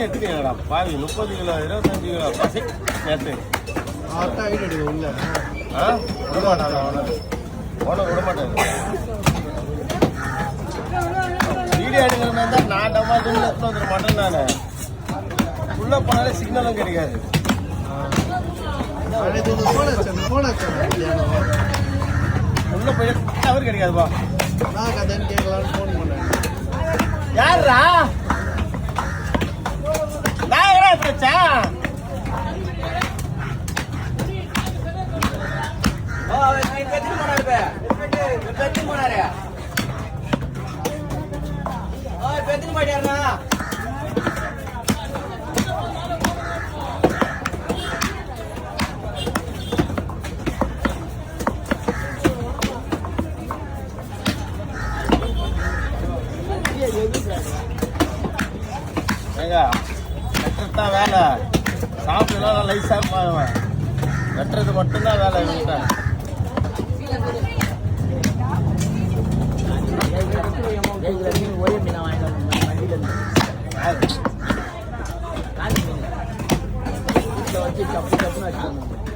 மீன் எடுத்துக்கீங்களா பாவி 30 kilo 25 kilo பசி நேற்று உள்ள விட மாட்டாங்க உனக்கு விட மாட்டாங்க வீடியோ எடுக்கிற மாதிரி தான் நான் டப்பா தூள் எடுத்து வந்துட மாட்டேன் நான் உள்ளே போனாலே சிக்னலும் கிடைக்காது உள்ள போய் டவர் கிடைக்காதுப்பா நான் கதைன்னு கேட்கலான்னு ஃபோன் பண்ணேன் யாருடா நான் என்ன பிரச்சா ஏங்க வெட்டுறதுதான் வேலை சாப்பிடலாம் லைஸாக இருப்பாங்க வெட்டுறது மட்டும்தான் வேலை என்கிட்ட ஒரே மீனா வாங்கிட்டு வண்டியில் வச்சு சப்பு சப்புன்னு வச்சுக்கோங்க